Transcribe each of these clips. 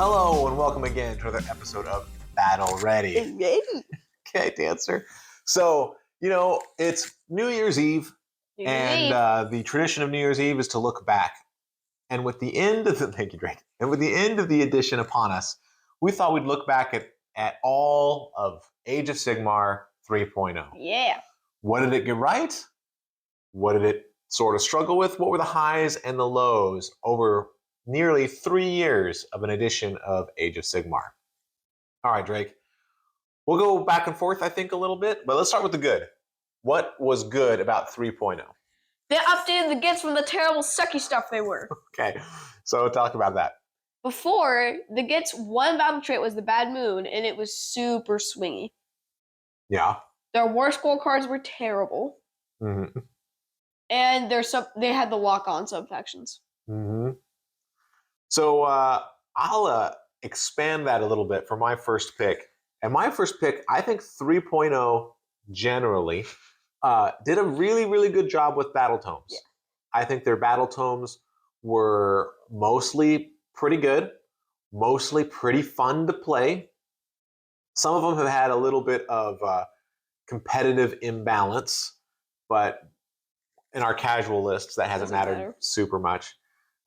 Hello and welcome again to another episode of Battle Ready. Okay, Dancer. So, it's New Year's Eve, and the tradition of New Year's Eve is to look back. And with the end of the thank you, Drake. And with the end of the edition upon us, we thought we'd look back at all of Age of Sigmar 3.0. Yeah. What did it get right? What did it sort of struggle with? What were the highs and the lows over nearly 3 years of an edition of Age of Sigmar? All right, Drake. We'll go back and forth, I think, a little bit, but let's start with the good. What was good about 3.0? They updated the Gits from the terrible sucky stuff they were. Okay, so talk about that. Before, the Gits' one battle trait was the Bad Moon, and it was super swingy. Yeah. Their war scroll cards were terrible. Mm-hmm. And they had the lock-on subfactions. Mm-hmm. So I'll expand that a little bit for my first pick. And my first pick, I think 3.0 generally did a really, really good job with battle tomes. Yeah. I think their battle tomes were mostly pretty good, mostly pretty fun to play. Some of them have had a little bit of competitive imbalance, but in our casual lists, that hasn't mattered super much.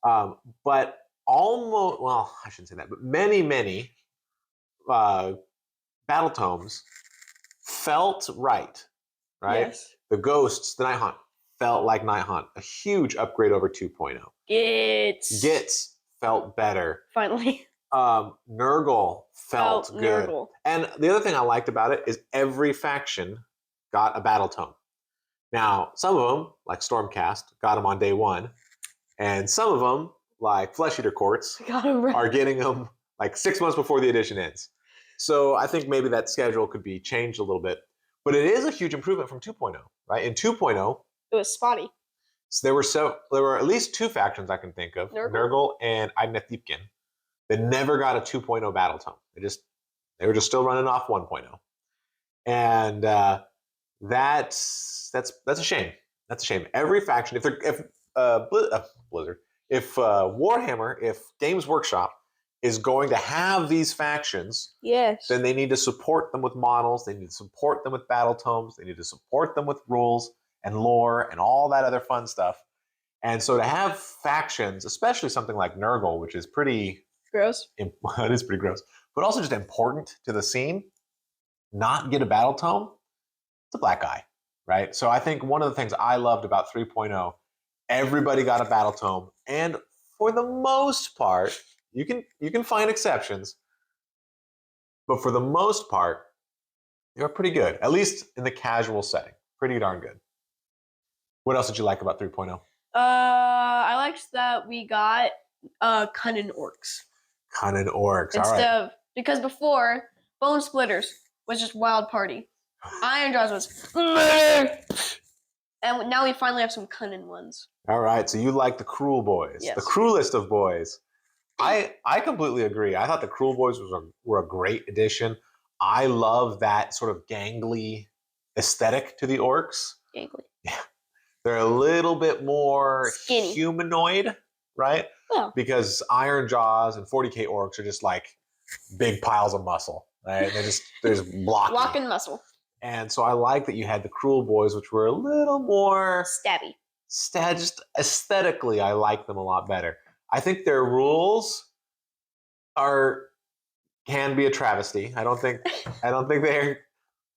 But almost, well, I shouldn't say that, but many battle tomes felt right? Yes. The Ghosts, the Night Haunt, felt like Night Haunt. A huge upgrade over 2.0. Gits felt better. Finally. Nurgle felt good. Nurgle. And the other thing I liked about it is every faction got a battle tome. Now, some of them, like Stormcast, got them on day one. And some of them, like Flesh Eater Courts, are getting them like 6 months before the edition ends. So I think maybe that schedule could be changed a little bit. But it is a huge improvement from 2.0, right? In 2.0, it was spotty. So there were at least two factions I can think of, Nurgle and Idnethipkin, that never got a 2.0 battle tome. They were just still running off 1.0. And that's a shame. That's a shame. Every faction, if Blizzard, if Warhammer, if Games Workshop is going to have these factions, yes, then they need to support them with models, they need to support them with battle tomes, they need to support them with rules and lore and all that other fun stuff. And so to have factions, especially something like Nurgle, which is pretty gross. It is pretty gross, but also just important to the scene, not get a battle tome, it's a black eye, right? So I think one of the things I loved about 3.0, everybody got a battle tome, and for the most part, you can find exceptions, but for the most part, they were pretty good, at least in the casual setting. Pretty darn good. What else did you like about 3.0? I liked that we got Cunning Orcs. Cunning Orcs, instead of, because before, Bone Splitters was just Wild Party. Iron Jaws was and now we finally have some cunning ones. All right, so you like the Cruel Boys. Yes. The cruelest of boys. I completely agree. I thought the Cruel Boys were a great addition. I love that sort of gangly aesthetic to the orcs. Gangly. Yeah. They're a little bit more skinny, humanoid, right? Yeah. Because Iron Jaws and 40k orcs are just like big piles of muscle, right? They're just blocking. Blocking muscle. And so I like that you had the Cruel Boys, which were a little more stabby. Just aesthetically, I like them a lot better. I think their rules can be a travesty. I don't think they're,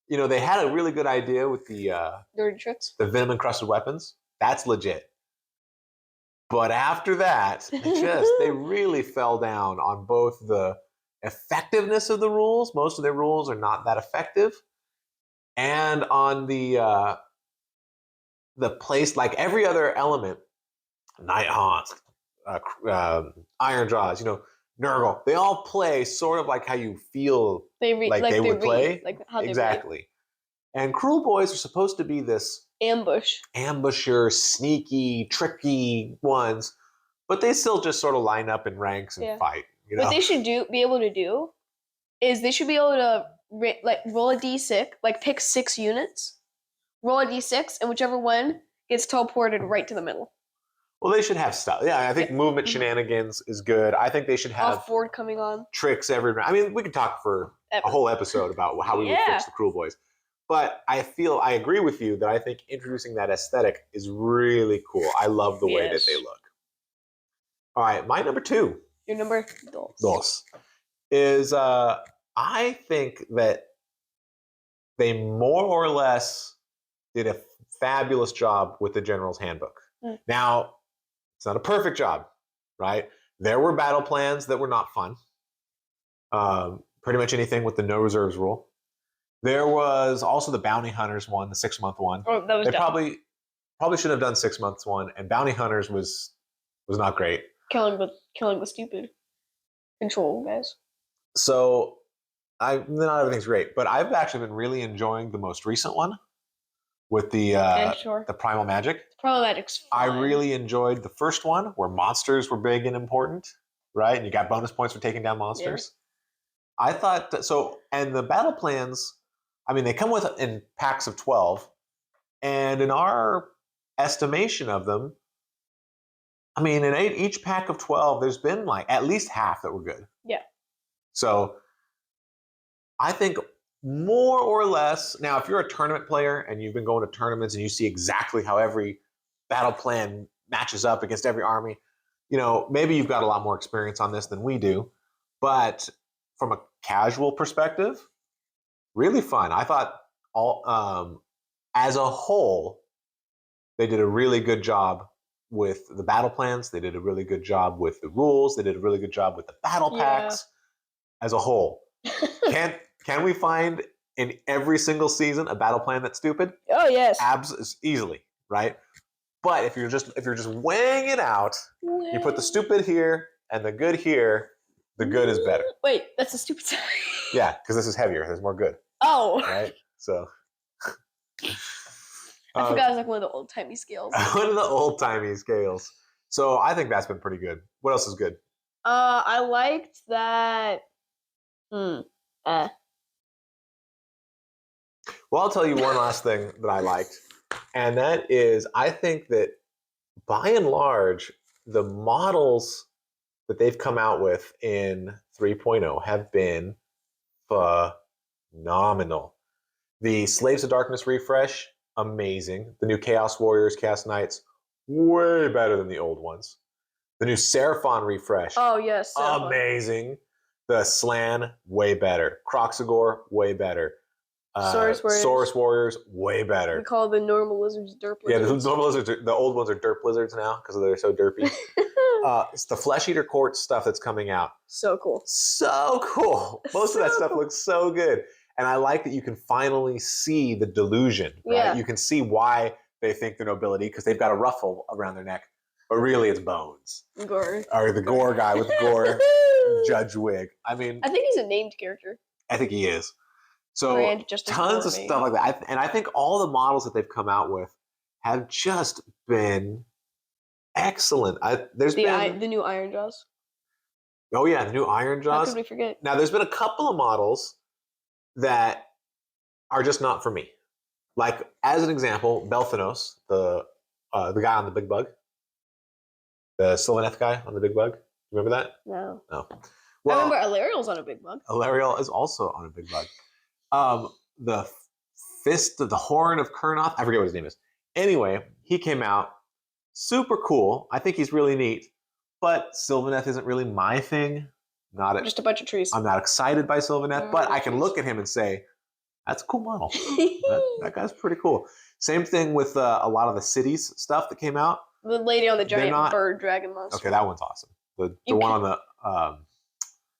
they had a really good idea with the dirty tricks, the venom encrusted weapons. That's legit. But after that, they really fell down on both the effectiveness of the rules. Most of their rules are not that effective, and on the place, like every other element, Night Haunt, Iron Jaws, Nurgle, they all play sort of like how you feel they would play. Like how they exactly. Read. And Cruel Boys are supposed to be this ambusher, sneaky, tricky ones, but they still just sort of line up in ranks and fight. What they should be able to do is they should be able to roll a d6, pick 6 units, roll a d6, and whichever one gets teleported right to the middle. Well, they should have stuff. Yeah, I think movement shenanigans is good. I think they should have Ford coming on. tricks every round. I mean, we could talk for a whole episode about how we would fix the Cruel Boys. But I agree with you that I think introducing that aesthetic is really cool. I love the way that they look. All right, my number 2. Your number dos is I think that they more or less did a fabulous job with the General's Handbook. Now, it's not a perfect job, right? There were battle plans that were not fun. Pretty much anything with the no reserves rule. There was also the Bounty Hunters one, the 6-month one. Oh, that was they probably should have done 6 months one, and Bounty Hunters was not great. Killing the stupid control guys. So not everything's great, but I've actually been really enjoying the most recent one with the Primal Magic. Primal Magic's fun. I really enjoyed the first one where monsters were big and important, right? And you got bonus points for taking down monsters. Yeah. I thought so, and the battle plans. I mean, they come in packs of 12, and in our estimation of them, I mean, in each pack of 12, there's been like at least half that were good. Yeah. So I think more or less, now if you're a tournament player and you've been going to tournaments and you see exactly how every battle plan matches up against every army, maybe you've got a lot more experience on this than we do. But from a casual perspective, really fun. I thought as a whole, they did a really good job with the battle plans. They did a really good job with the rules. They did a really good job with the battle packs as a whole. Can we find in every single season a battle plan that's stupid? Oh yes, easily, right? But if you're just weighing it out, you put the stupid here and the good here. The good is better. Wait, that's the stupid side. Yeah, because this is heavier. There's more good. Oh, right. So I forgot it was like one of the old timey scales. One of the old timey scales. So I think that's been pretty good. What else is good? I liked that. Well, I'll tell you one last thing that I liked, and that is I think that by and large, the models that they've come out with in 3.0 have been phenomenal. The Slaves of Darkness refresh, amazing. The new Chaos Warriors, Chaos Knights, way better than the old ones. The new Seraphon refresh, yes, amazing. The Slan, way better. Croxagore, way better. Saurus Warriors, way better. We call the normal lizards derp lizards. Yeah, the normal lizards, the old ones are derp lizards now because they're so derpy. It's the Flesh Eater Court stuff that's coming out. So cool. So cool. Most of that stuff looks so good. And I like that you can finally see the delusion, right? Yeah. You can see why they think they're nobility because they've got a ruffle around their neck. But really it's bones. Gore. Or the gore guy with the gore judge wig. I mean, I think he's a named character. I think he is. So tons of stuff like that. And I think all the models that they've come out with have just been excellent. There's been the new Iron Jaws. Oh yeah, the new Iron Jaws. How could we forget? Now there's been a couple of models that are just not for me. Like as an example, Belthanos, the guy on the big bug, the Sylvaneth guy on the big bug. Remember that? No. Well, I remember Alariel's on a big bug. Alariel is also on a big bug. The Fist of the Horn of Kurnoth, I forget what his name is. Anyway, he came out, super cool. I think he's really neat, but Sylvaneth isn't really my thing. Just a bunch of trees. I'm not excited by Sylvaneth, but I can look at him and say, that's a cool model. that guy's pretty cool. Same thing with a lot of the cities stuff that came out. The lady on the giant bird dragon monster. Okay, that one's awesome. The one on the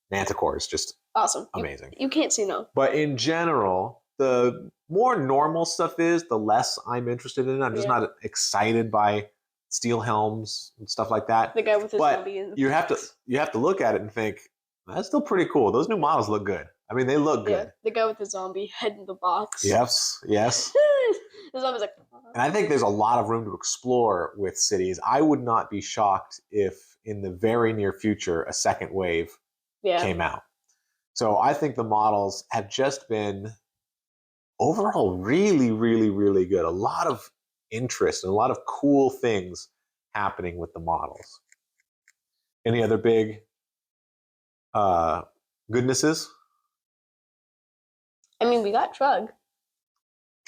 Manticore is just awesome. Amazing. You can't see no. But in general, the more normal stuff is, the less I'm interested in it. I'm just not excited by steel helms and stuff like that. The guy with his zombie in the you have to look at it and think, that's still pretty cool. Those new models look good. I mean, they look good. The guy with the zombie head in the box. Yes. The zombie's like... And I think there's a lot of room to explore with cities. I would not be shocked if in the very near future a second wave came out. So I think the models have just been overall really, really, really good. A lot of interest and a lot of cool things happening with the models. Any other big goodnesses? I mean, we got Trug.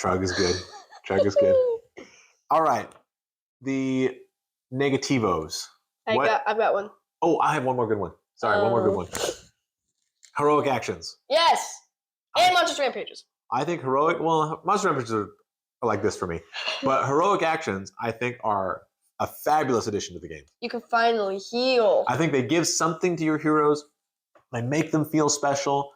Trug is good. Trug is good. All right. The negativos. I've got one. Oh, I have one more good one. Sorry, one more good one. Heroic actions. Yes. And Monstrous Rampages. I think Monster Rampages are like this for me. But heroic actions, I think, are a fabulous addition to the game. You can finally heal. I think they give something to your heroes. They make them feel special.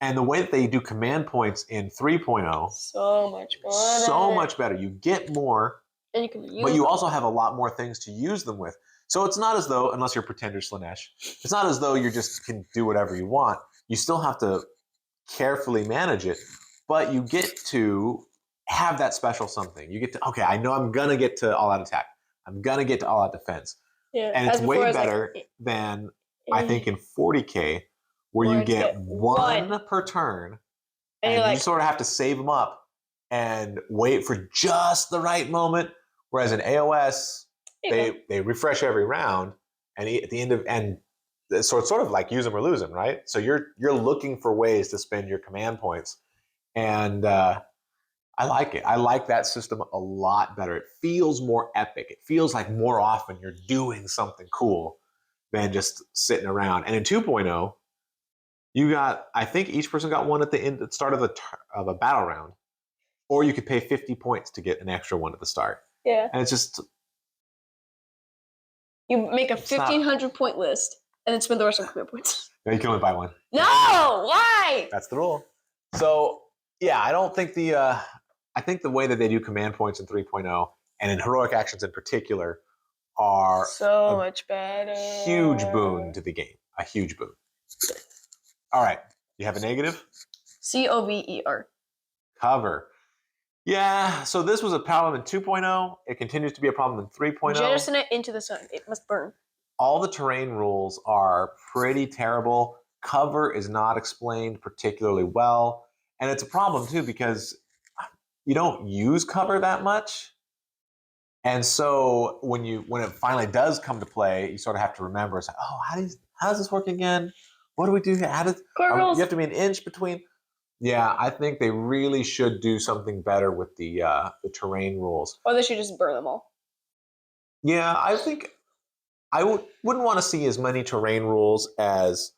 And the way that they do command points in 3.0, so much better. So much better. You get more, and you can use but you also have a lot more things to use them with. So it's not as though, unless you're Pretender Slanesh, it's not as though you just can do whatever you want. You still have to carefully manage it, but you get to have that special something. You get to, okay, I know I'm going to get to all-out attack. I'm going to get to all-out defense. Yeah, and it's way better than, I think, in 40K, where you get one per turn, and you sort of have to save them up and wait for just the right moment. Whereas in AoS, they refresh every round, and at the end of it's sort of like use them or lose them, right? So you're looking for ways to spend your command points, and I like it. I like that system a lot better. It feels more epic. It feels like more often you're doing something cool than just sitting around. And in 2.0, you got, I think each person got one at the start of a battle round, or you could pay 50 points to get an extra one at the start. Yeah. And it's just, you make a 1,500 point list and then spend the rest on command points. No, you can only buy one. No, why? That's the rule. So yeah, I don't think I think the way that they do command points in 3.0 and in heroic actions in particular are so much better. Huge boon to the game. A huge boon. All right. You have a negative? Cover. Cover. Yeah, so this was a problem in 2.0. It continues to be a problem in 3.0. Jettison it into the sun. It must burn. All the terrain rules are pretty terrible. Cover is not explained particularly well. And it's a problem, too, because you don't use cover that much. And so when it finally does come to play, you sort of have to remember, it's like, oh, how does this work again? What do we do here? You have to be an inch between. Yeah, I think they really should do something better with the terrain rules. Or they should just burn them all. Yeah, I think I wouldn't want to see as many terrain rules as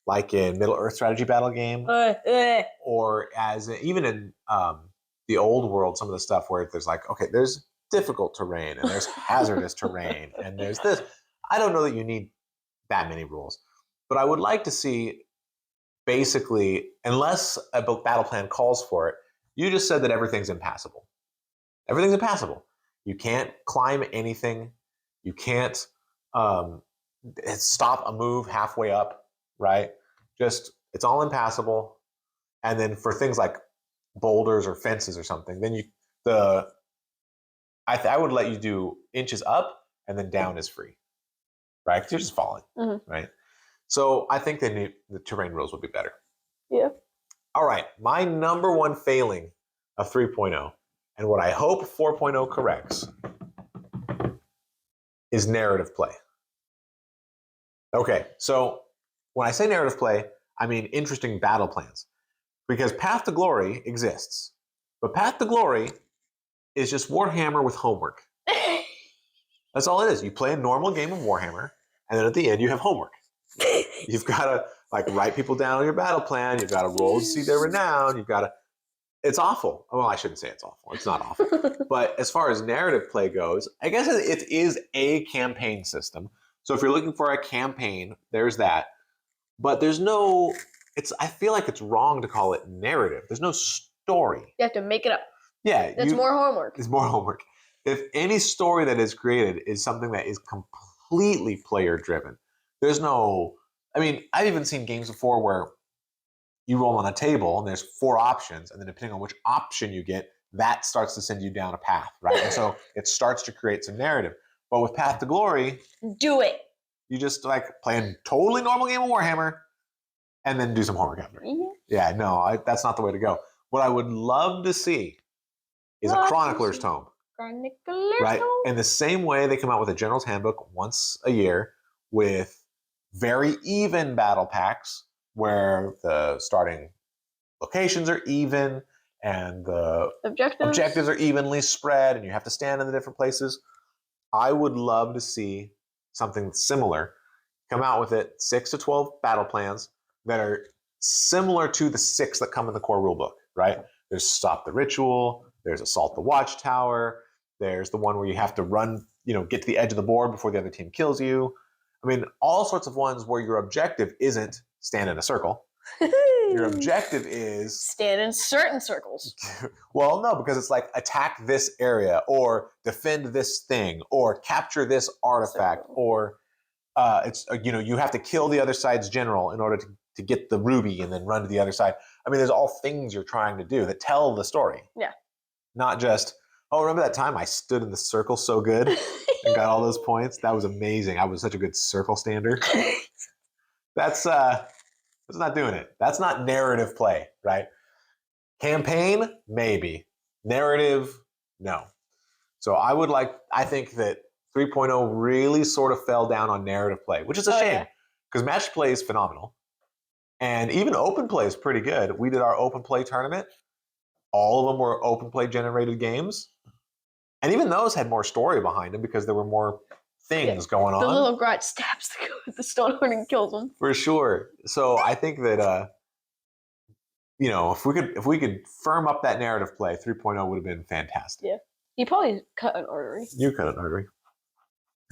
like in Middle-earth strategy battle game, or as even in the old world, some of the stuff where there's like, okay, there's difficult terrain and there's hazardous terrain and there's this. I don't know that you need that many rules, but I would like to see, basically, unless a battle plan calls for it, you just said that everything's impassable. Everything's impassable. You can't climb anything. You can't stop a move halfway up, right? Just, it's all impassable. And then for things like boulders or fences or something, then I would let you do inches up and then down is free, right? Because you're just falling, right? So I think the terrain rules would be better. Yeah. All right. My number one failing of 3.0, and what I hope 4.0 corrects, is narrative play. Okay. So when I say narrative play, I mean interesting battle plans. Because Path to Glory exists. But Path to Glory is just Warhammer with homework. That's all it is. You play a normal game of Warhammer, and then at the end you have homework. You've got to write people down on your battle plan. You've got to roll to see their renown. You've got to. It's awful. Well, I shouldn't say it's awful. It's not awful. But as far as narrative play goes, I guess it is a campaign system. So if you're looking for a campaign, there's that. But there's no. I feel like it's wrong to call it narrative. There's no story. You have to make it up. Yeah, that's more homework. It's more homework. If any story that is created is something that is completely player driven. There's no, I mean, I've even seen games before where you roll on a table and there's 4 options, and then depending on which option you get, that starts to send you down a path, right? And so it starts to create some narrative. But with Path to Glory, do it. You just play a totally normal game of Warhammer and then do some homework after. Mm-hmm. Yeah, no, that's not the way to go. What I would love to see is a Chronicler's Tome. Right? In the same way, they come out with a General's Handbook once a year with very even battle packs where the starting locations are even and the objectives are evenly spread and you have to stand in the different places. I would love to see something similar come out with it, 6 to 12 battle plans that are similar to the 6 that come in the core rulebook, right? There's Stop the Ritual, there's Assault the Watchtower, there's the one where you have to run, get to the edge of the board before the other team kills you. I mean, all sorts of ones where your objective isn't stand in a circle. Your objective is stand in certain circles. Well, no, because it's like attack this area or defend this thing or capture this artifact or it's you have to kill the other side's general in order to get the ruby and then run to the other side. I mean, there's all things you're trying to do that tell the story. Yeah. Not just, oh, remember that time I stood in the circle so good and got all those points? That was amazing. I was such a good circle stander. That's not doing it. That's not narrative play, right? Campaign, maybe. Narrative, no. So I think that 3.0 really sort of fell down on narrative play, which is a shame because match play is phenomenal. And even open play is pretty good. We did our open play tournament. All of them were open play generated games. And even those had more story behind them because there were more things going on. The little Grot stabs the Stonehorn and kills him. For sure. So I think that if we could firm up that narrative play, 3.0 would have been fantastic. Yeah. You probably cut an artery. You cut an artery.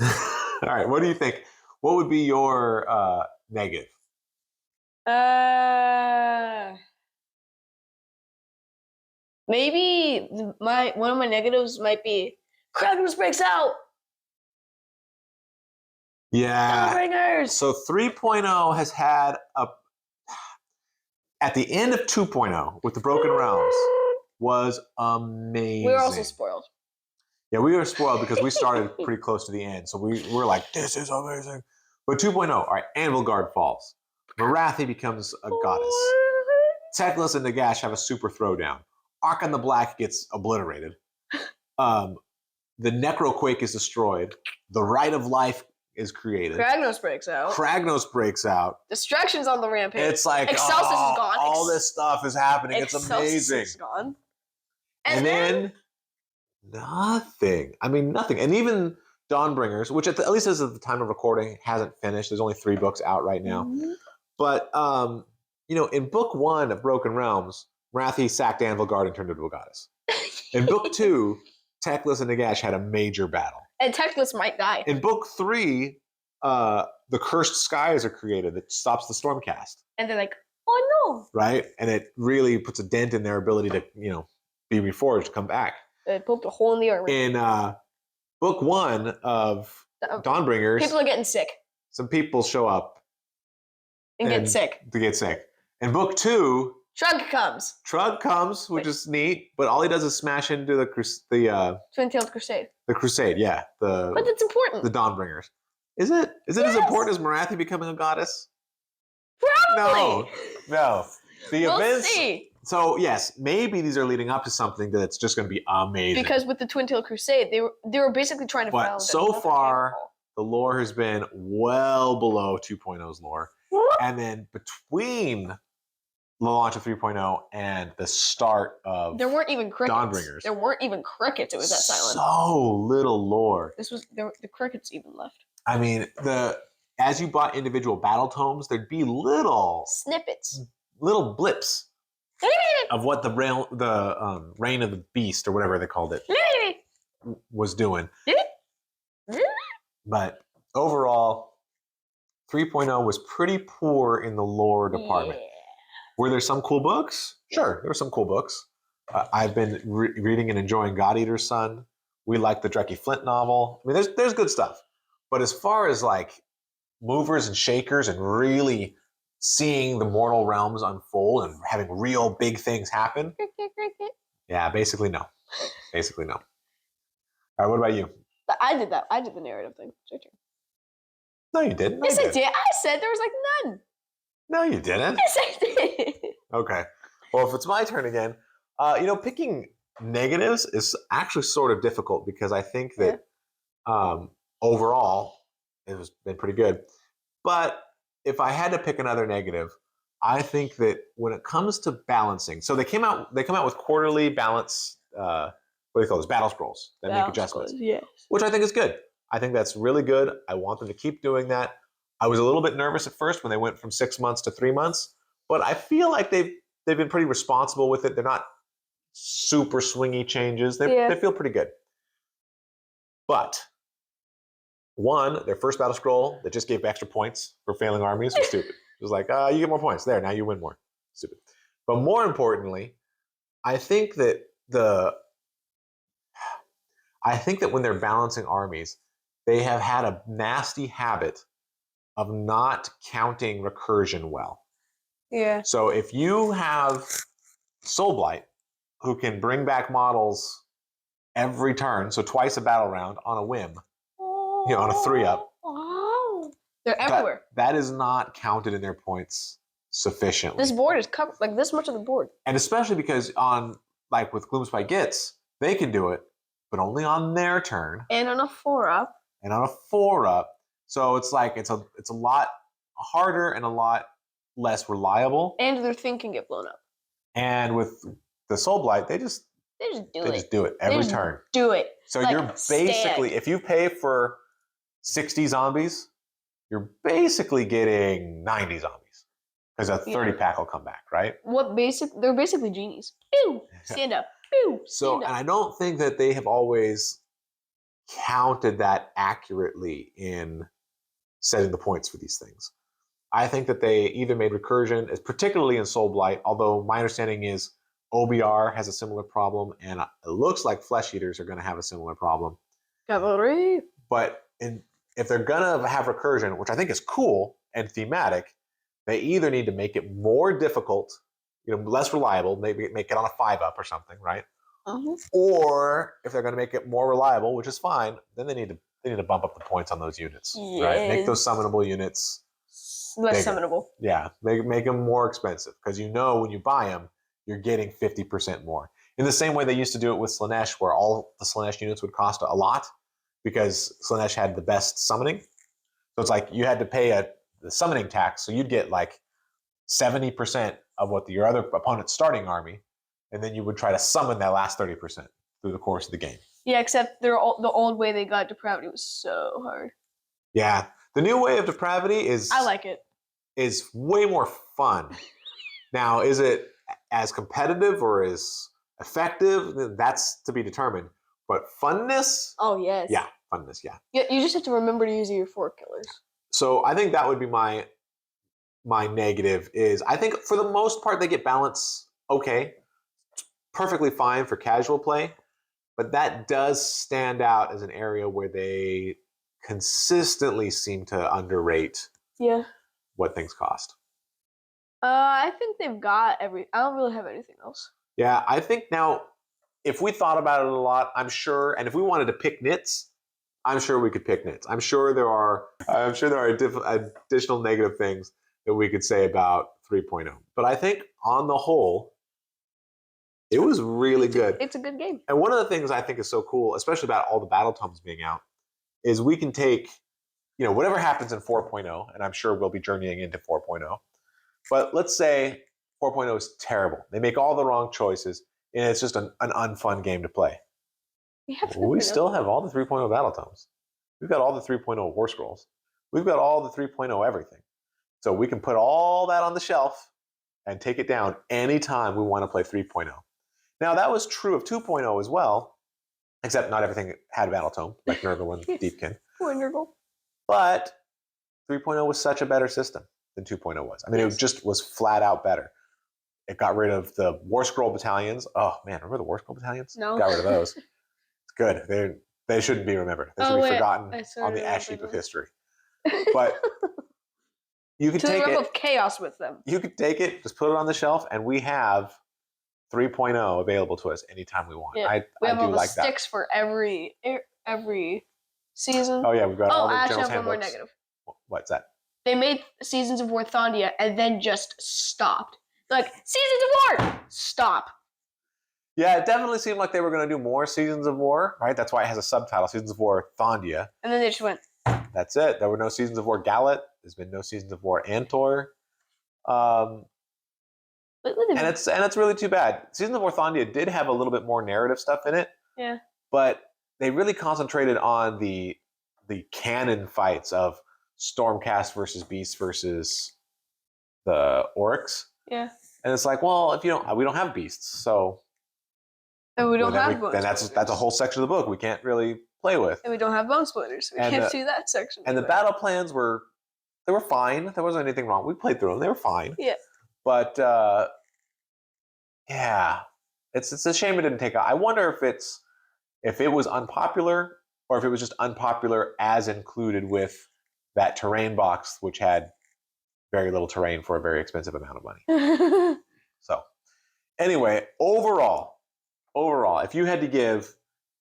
All right. What do you think? What would be your negative? Maybe one of my negatives might be Kragnus breaks out. Yeah. Dawnbringers. So 3.0 has had at the end of 2.0 with the Broken Realms was amazing. We were also spoiled. Yeah, we were spoiled because we started pretty close to the end. So we were like, this is amazing. But 2.0, all right, Anvil Guard falls. Marathi becomes a goddess. Teclis and Nagash have a super throwdown. Archon the Black gets obliterated. The Necroquake is destroyed. The Rite of Life is created. Kragnos breaks out. Distractions on the rampage. It's like, Excelsis is gone. All this stuff is happening. It's amazing. Is gone. And then nothing. I mean, nothing. And even Dawnbringers, which at least as of the time of recording hasn't finished. There's only 3 books out right now. Mm-hmm. But in book 1 of Broken Realms, Marathi sacked Anvil Guard and turned into a goddess. In book 2, Teclis and Nagash had a major battle. And Teclis might die. In book 3, the Cursed Skies are created that stops the Stormcast. And they're like, oh no. Right? And it really puts a dent in their ability to, be reforged, come back. It poked a hole in the armor. In book 1 of Dawnbringers, people are getting sick. Some people show up and get sick. To get sick. In book 2, Trug comes, which is neat, but all he does is smash into the Twin-tailed Crusade. The Crusade, yeah. But it's important. The Dawnbringers. Is it as important as Marathi becoming a goddess? Probably. No. The we'll events. See. So yes, maybe these are leading up to something that's just going to be amazing. Because with the Twin-tailed Crusade, they were basically trying to found. But so far, the lore has been well below 2.0's lore, and then between the launch of 3.0 and the start of there weren't even crickets. Dawnbringers. There weren't even crickets. It was that silent. So little lore. The crickets even left. I mean, as you bought individual battle tomes, there'd be little snippets, little blips of what the reign of the beast or whatever they called it was doing. But overall, 3.0 was pretty poor in the lore department. Yeah. Were there some cool books? Sure, there were some cool books. I've been reading and enjoying God Eater's Son. We like the Drecky Flint novel. I mean, there's good stuff. But as far as like movers and shakers and really seeing the mortal realms unfold and having real big things happen, yeah, basically no. Basically no. All right, what about you? I did that. I did the narrative thing. No, you didn't. Yes, I did. I said there was like none. No, you didn't. Yes, I did. Okay. Well, if it's my turn again, picking negatives is actually sort of difficult because I think that overall it has been pretty good. But if I had to pick another negative, I think that when it comes to balancing, so they come out with quarterly balance. What do you call those? Battle scrolls that make adjustments, yes. which I think is good. I think that's really good. I want them to keep doing that. I was a little bit nervous at first when they went from 6 months to 3 months, but I feel like they've been pretty responsible with it. They're not super swingy changes. They feel pretty good. But one, their first battle scroll that just gave extra points for failing armies was stupid. It was like, you get more points. There, now you win more. Stupid. But more importantly, I think that when they're balancing armies, they have had a nasty habit of not counting recursion well. Yeah. So if you have Soulblight, who can bring back models every turn, so twice a battle round on a whim, on a 3-up. Oh, they're everywhere. That is not counted in their points sufficiently. This board is covered, like this much of the board. And especially because with Gloomspite Gits, they can do it, but only on their turn. And on a 4-up. And on a 4-up. So it's like it's a lot harder and a lot less reliable. And their thing can get blown up. And with the Soulblight, they just do it every turn. Do it. So you're basically, if you pay for 60 zombies, you're basically getting 90 zombies because a 30 pack will come back, right? They're basically genies. Pew! Stand up. Pew! So, and I don't think that they have always counted that accurately in setting the points for these things. I think that they either made recursion, particularly in Soulblight, although my understanding is OBR has a similar problem, and it looks like Flesh Eaters are going to have a similar problem. Cavalry. But if they're going to have recursion, which I think is cool and thematic, they either need to make it more difficult, less reliable, maybe make it on a 5-up or something, right? Uh-huh. Or if they're going to make it more reliable, which is fine, then they need to bump up the points on those units, right? Make those summonable units less bigger. summonable. Yeah, make them more expensive because when you buy them, you're getting 50% more. In the same way they used to do it with Slaanesh, where all the Slaanesh units would cost a lot because Slaanesh had the best summoning. So it's like you had to pay the summoning tax, so you'd get like 70% of what your other opponent's starting army, and then you would try to summon that last 30% through the course of the game. Yeah, except the old way they got depravity was so hard. Yeah, the new way of depravity I like it. Is way more fun. Now, is it as competitive or as effective? That's to be determined. But funness? Oh, yes. Yeah, funness, yeah. You just have to remember to use your 4 killers. So I think that would be my negative is I think for the most part they get balance okay. Perfectly fine for casual play. But that does stand out as an area where they consistently seem to underrate what things cost. I think they've got I don't really have anything else. Yeah, I think now, if we thought about it a lot, I'm sure, and if we wanted to pick nits, I'm sure we could pick nits. I'm sure there are additional negative things that we could say about 3.0. But I think on the whole, it was really good. It's a good game. And one of the things I think is so cool, especially about all the battle tomes being out, is we can take, whatever happens in 4.0, and I'm sure we'll be journeying into 4.0. But let's say 4.0 is terrible. They make all the wrong choices, and it's just an unfun game to play. We still have all the 3.0 battle tomes. We've got all the 3.0 war scrolls. We've got all the 3.0 everything. So we can put all that on the shelf and take it down anytime we want to play 3.0. Now, that was true of 2.0 as well, except not everything had a battle tome, like Nurgle and Deepkin. Poor Nurgle. But 3.0 was such a better system than 2.0 was. I mean, it just was flat out better. It got rid of the War Scroll battalions. Oh, man, remember the War Scroll battalions? No. Got rid of those. It's good. They shouldn't be remembered. They should be forgotten on the ash heap of history. But you can take it. To the realm of chaos with them. You could take it, just put it on the shelf, and we have 3.0 available to us anytime we want. Yeah. We have all the sticks for every season. Oh, yeah, we've got all the General's Handbooks. One more negative. What's that? They made Seasons of War Thondia and then just stopped. Like, Seasons of War! Stop. Yeah, it definitely seemed like they were going to do more Seasons of War, right? That's why it has a subtitle, Seasons of War Thondia. And then they just went. That's it. There were no Seasons of War Gallet. There's been no Seasons of War Antor. And it's really too bad. Seasons of War Thondia did have a little bit more narrative stuff in it. Yeah. But they really concentrated on the canon fights of Stormcast versus Beast versus the Oryx. Yeah. And it's like, well, if we don't have beasts, so and we don't have then that's a whole section of the book we can't really play with. And we don't have bone splitters. We can't do that section. And the battle plans were fine. There wasn't anything wrong. We played through them. They were fine. Yeah. But yeah, it's a shame it didn't take off. I wonder if it was unpopular or if it was just unpopular as included with that terrain box, which had very little terrain for a very expensive amount of money. So anyway, overall, if you had to give,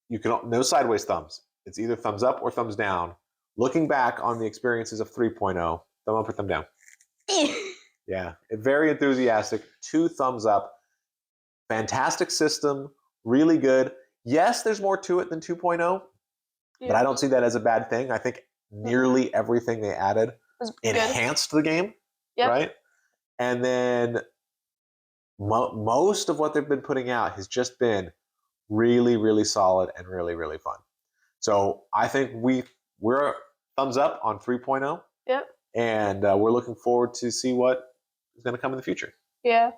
no sideways thumbs. It's either thumbs up or thumbs down. Looking back on the experiences of 3.0, thumb up or thumb down? Yeah, very enthusiastic. 2 thumbs up. Fantastic system, really good. Yes, there's more to it than 2.0, but I don't see that as a bad thing. I think nearly everything they added enhanced the game, right? And then most of what they've been putting out has just been really, really solid and really, really fun. So I think we're thumbs up on 3.0. Yep. And we're looking forward to see what is going to come in the future. Yeah.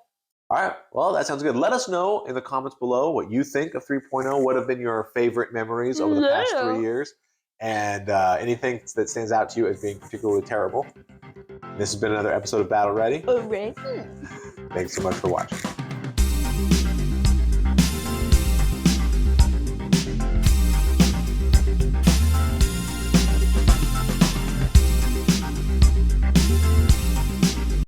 All right. Well, that sounds good. Let us know in the comments below what you think of 3.0. What have been your favorite memories over the past 3 years? And anything that stands out to you as being particularly terrible. This has been another episode of Battle Ready. All right. Thanks so much for watching.